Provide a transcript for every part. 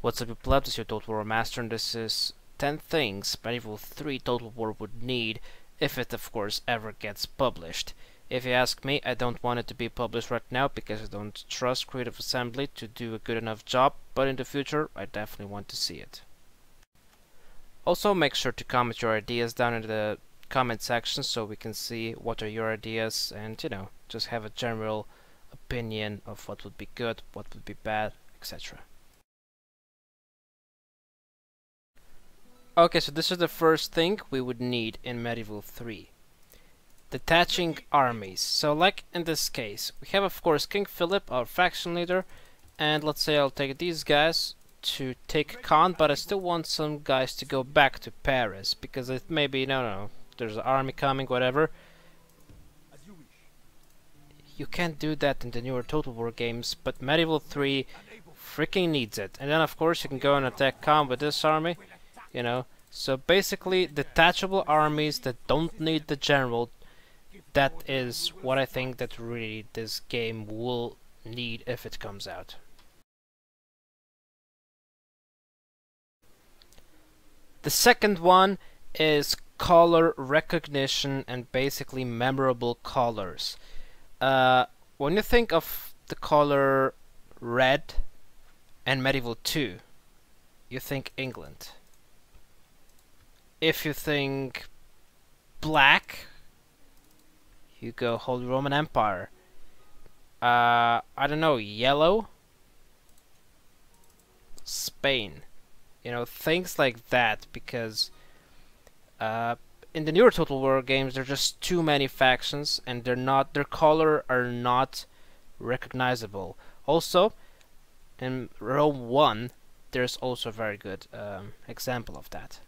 What's up, you pleb? This is your Total War Master, and this is 10 things Medieval 3 Total War would need if it, of course, ever gets published. If you ask me, I don't want it to be published right now because I don't trust Creative Assembly to do a good enough job, but in the future, I definitely want to see it. Also, make sure to comment your ideas down in the comment section so we can see what are your ideas and, you know, just have a general opinion of what would be good, what would be bad, etc. Okay, so this is the first thing we would need in Medieval 3. Detaching armies. So like in this case, we have of course King Philip, our faction leader, and let's say I'll take these guys to take Caen, but I still want some guys to go back to Paris, because it may be, no, there's an army coming, whatever. You can't do that in the newer Total War games, but Medieval 3 freaking needs it. And then of course you can go and attack Caen with this army. You know, so basically detachable armies that don't need the general, that is what I think that really this game will need if it comes out. The second one is color recognition and basically memorable colors. When you think of the color red and Medieval 2, you think England. If you think black, you go Holy Roman Empire. I don't know, yellow, Spain. You know, things like that, because in the newer Total War games there are just too many factions and their color are not recognizable. Also, in Rome 1 there's also a very good example of that.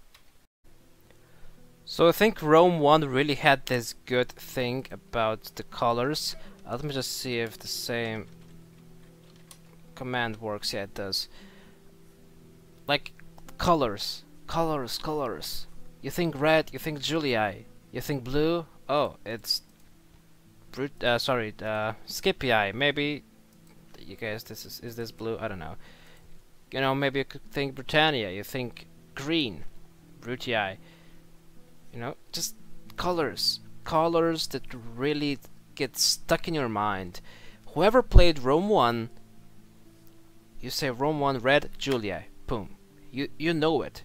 So I think Rome 1 really had this good thing about the colors. Let me just see if the same command works. Yeah, it does. Like, colors. You think red, you think Julii. You think blue, oh, it's Scipii. Maybe you guys, is this blue? I don't know. You know, maybe you could think Britannia. You think green, Brutii. You know, just colors that really get stuck in your mind. Whoever played Rome 1, you say Rome 1 red, Julii, boom. You know it.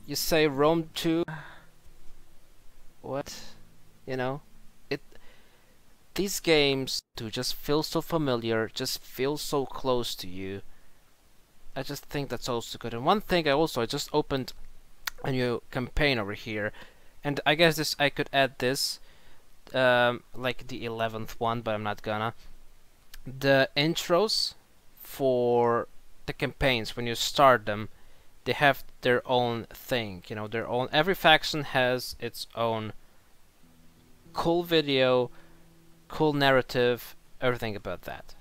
You say Rome 2, what? You know, these games do just feel so familiar, just feel so close to you. I just think that's also good. And one thing I just opened a new campaign over here. And I guess I could add this, like the 11th one, but I'm not gonna. The intros for the campaigns, when you start them, they have their own thing, you know, their own. Every faction has its own cool video, cool narrative, everything about that.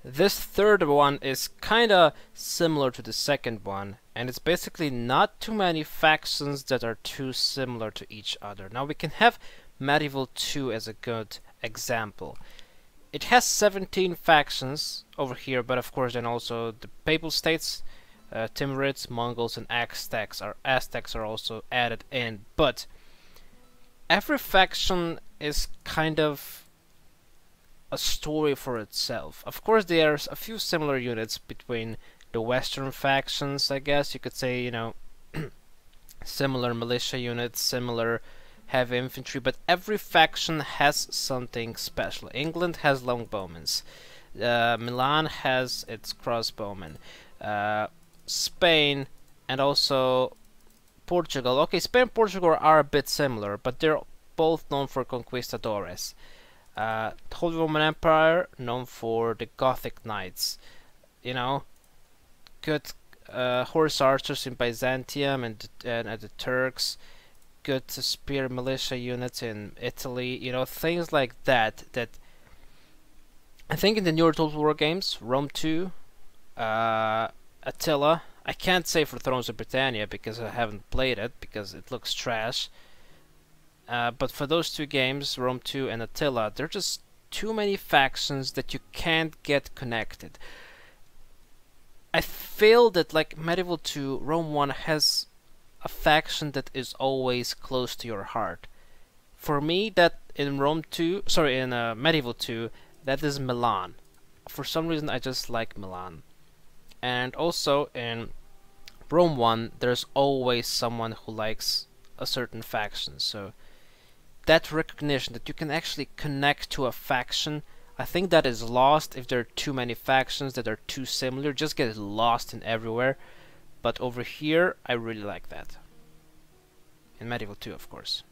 This third one is kinda similar to the second one, and it's basically not too many factions that are too similar to each other. Now we can have Medieval 2 as a good example. It has 17 factions over here, but of course then also the Papal States, Timurids, Mongols, and Aztecs are also added in, but every faction is kind of a story for itself. Of course there's a few similar units between the Western factions, I guess you could say, you know, similar militia units, similar heavy infantry, but every faction has something special. England has longbowmen, Milan has its crossbowmen, Spain and also Portugal. Okay, Spain and Portugal are a bit similar, but they're both known for conquistadores. Holy Roman Empire, known for the Gothic Knights. You know, good horse archers in Byzantium and the Turks. Good spear militia units in Italy. You know, things like that. That I think in the newer Total War games, Rome 2, Attila, I can't say for Thrones of Britannia because I haven't played it, because it looks trash. But for those two games, Rome 2 and Attila, there are just too many factions that you can't get connected. I feel that like Medieval 2, Rome 1 has a faction that is always close to your heart. For me, that in Medieval 2, that is Milan. For some reason, I just like Milan. And also in Rome 1, there's always someone who likes a certain faction. So that recognition that you can actually connect to a faction, I think that is lost if there are too many factions that are too similar. Just get lost in everywhere. But over here, I really like that. In Medieval 2, of course.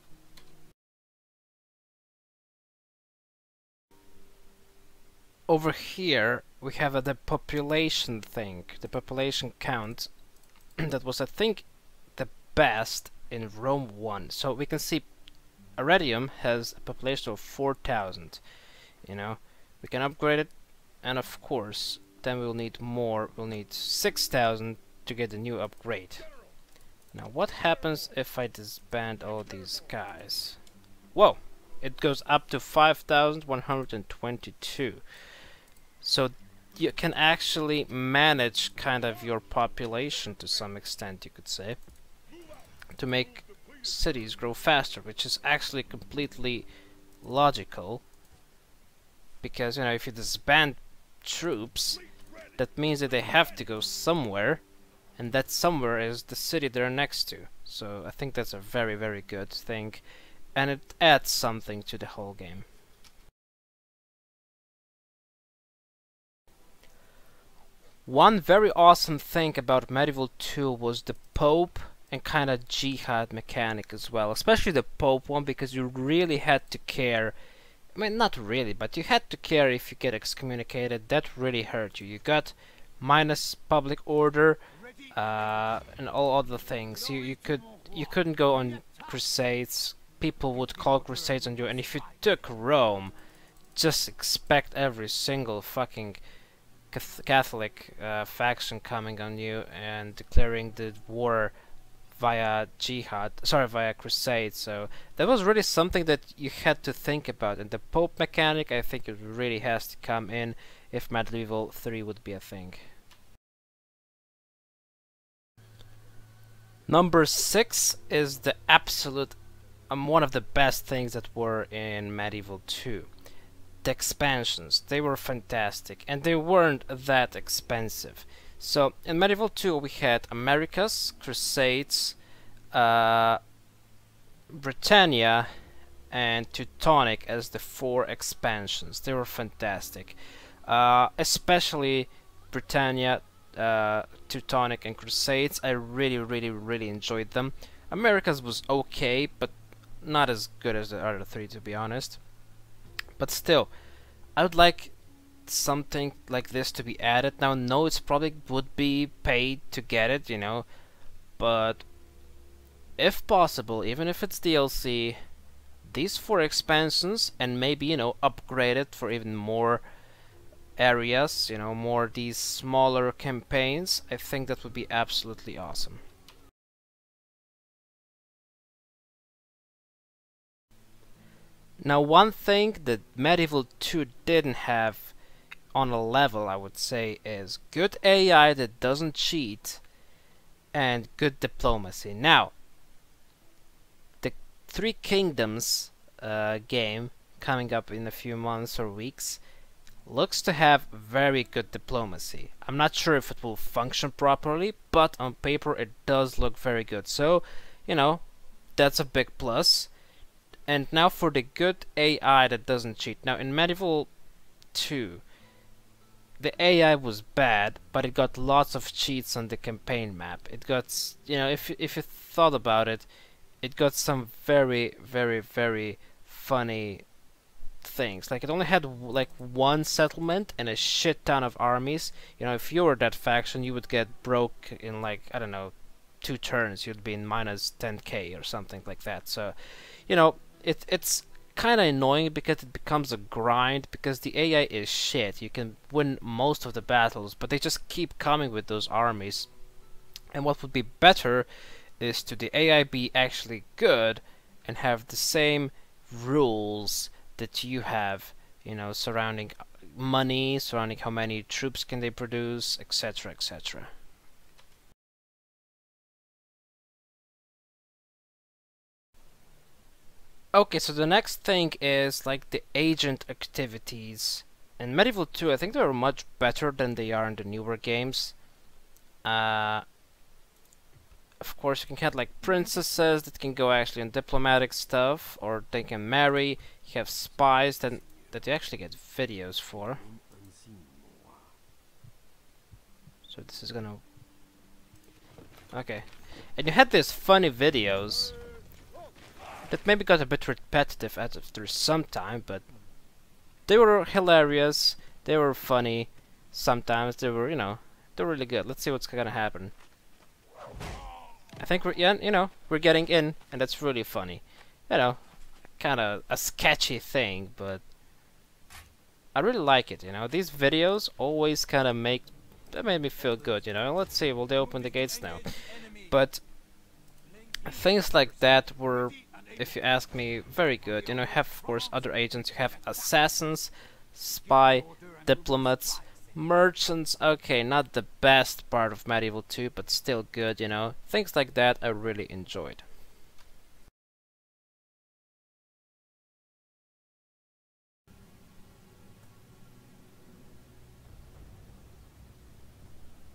Over here, we have the population thing, the population count. That was, I think, the best in Rome 1. So we can see Arretium has a population of 4,000. You know, we can upgrade it, and of course, then we'll need more. We'll need 6,000 to get the new upgrade. Now, what happens if I disband all these guys? Whoa! It goes up to 5,122. So you can actually manage kind of your population to some extent, you could say, to make cities grow faster, which is actually completely logical. Because, you know, if you disband troops, that means that they have to go somewhere, and that somewhere is the city they're next to. So I think that's a very, very good thing, and it adds something to the whole game. One very awesome thing about Medieval 2 was the Pope and kind of jihad mechanic as well, especially the Pope one, because you really had to care. I mean, not really, but you had to care if you get excommunicated. That really hurt you. You got minus public order and all other things. You couldn't go on Crusades. People would call Crusades on you, and if you took Rome, just expect every single fucking Catholic faction coming on you and declaring the war via via Crusade. So that was really something that you had to think about, and the Pope mechanic, I think it really has to come in if Medieval 3 would be a thing. Number 6 is the absolute one of the best things that were in Medieval 2. The expansions, they were fantastic, and they weren't that expensive. So in Medieval 2 we had Americas, Crusades, Britannia, and Teutonic as the 4 expansions. They were fantastic, especially Britannia, Teutonic, and Crusades. I really enjoyed them. Americas was okay, but not as good as the other 3, to be honest. But still, I would like something like this to be added. Now, no, it's probably would be paid to get it, you know, but if possible, even if it's DLC, these 4 expansions, and maybe, you know, upgrade it for even more areas, you know, more these smaller campaigns, I think that would be absolutely awesome. Now, one thing that Medieval 2 didn't have on a level, I would say, is good AI that doesn't cheat and good diplomacy. Now, the Three Kingdoms game coming up in a few months or weeks looks to have very good diplomacy. I'm not sure if it will function properly, but on paper it does look very good. So, you know, that's a big plus. And now for the good AI that doesn't cheat. Now in Medieval 2, the AI was bad, but it got lots of cheats on the campaign map. It got, you know, if you thought about it, it got some very funny things. Like, it only had like 1 settlement and a shit ton of armies. You know, if you were that faction, you would get broke in, like, I don't know, 2 turns. You'd be in minus 10k or something like that. So, you know, it's kind of annoying because it becomes a grind, because the AI is shit. You can win most of the battles, but they just keep coming with those armies. And what would be better is to the AI be actually good and have the same rules that you have, you know, surrounding money, surrounding how many troops can they produce, etc., etc. Okay, so the next thing is like the agent activities. In Medieval 2, I think they were much better than they are in the newer games. Of course, you can have like princesses that can go actually on diplomatic stuff, or they can marry. You have spies that you actually get videos for. So this is gonna... Okay. And you had these funny videos that maybe got a bit repetitive after some time, but they were hilarious, they were funny, sometimes they were, you know, they're really good. Let's see what's gonna happen. I think we're, yeah, you know, we're getting in, and that's really funny. You know, kind of a sketchy thing, but I really like it, you know. These videos always kind of made me feel good, you know. Let's see, will they open the gates now? But things like that were, if you ask me, very good. You know, you have, of course, other agents. You have assassins, spy, diplomats, merchants. Okay, not the best part of Medieval 2, but still good, you know. Things like that I really enjoyed.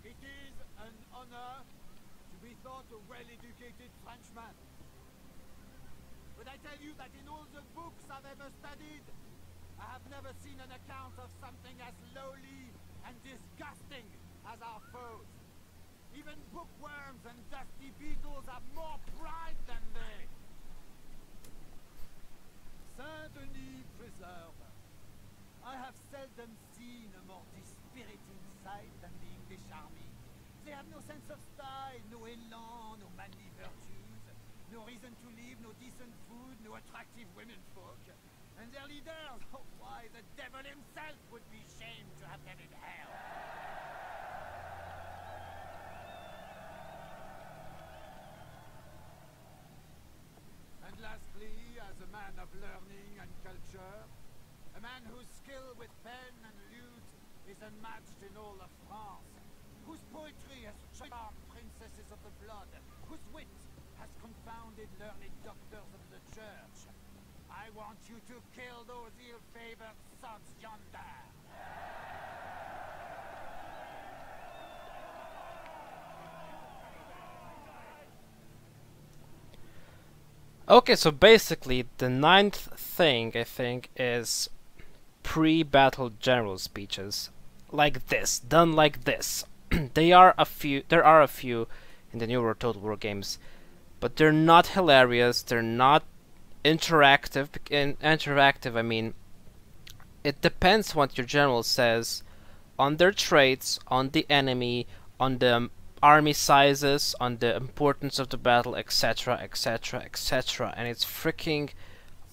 It is an honor to be thought a well-educated Frenchman. But I tell you that in all the books I've ever studied, I have never seen an account of something as lowly and disgusting as our foes. Even bookworms and dusty beetles have more pride than they. Saint-Denis preserve. I have seldom seen a more dispiriting sight than the English army. They have no sense of style, no élan, no manly virtues, no reason to live, no decent food, no attractive womenfolk. And their leaders, oh why, the devil himself would be shamed to have them in hell. And lastly, as a man of learning and culture, a man whose skill with pen and lute is unmatched in all of France, whose poetry has charmed princesses of the blood, whose wit has confounded learned doctors of the church. I want you to kill those ill-favored sods yonder. Okay, so basically the ninth thing, I think, is pre-battle general speeches. Like this, done like this. There are a few in the newer Total War games, but they're not hilarious, they're not interactive. In interactive, I mean, it depends what your general says on their traits, on the enemy, on the army sizes, on the importance of the battle, etc., etc., etc. And it's freaking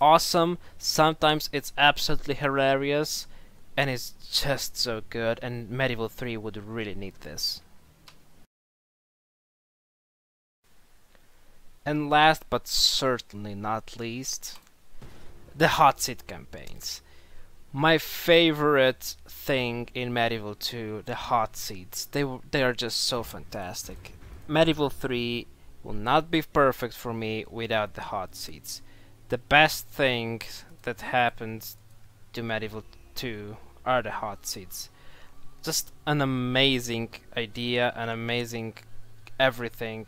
awesome. Sometimes it's absolutely hilarious, and it's just so good. And Medieval 3 would really need this. And last but certainly not least, the Hotseat campaigns. My favorite thing in Medieval 2, the Hotseats. They are just so fantastic. Medieval 3 will not be perfect for me without the Hotseats. The best thing that happened to Medieval 2 are the Hotseats. Just an amazing idea, an amazing everything.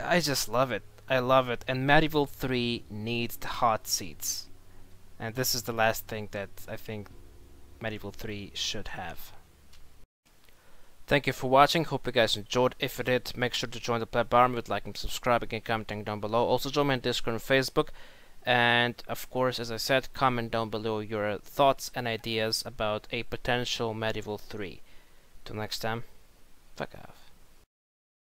I just love it. I love it. And Medieval 3 needs the Hotseats. And this is the last thing that I think Medieval 3 should have. Thank you for watching. Hope you guys enjoyed. If you did, make sure to join the pleb army with liking, subscribing, and commenting down below. Also join me on Discord and Facebook. And of course, as I said, comment down below your thoughts and ideas about a potential Medieval 3. Till next time, fuck off.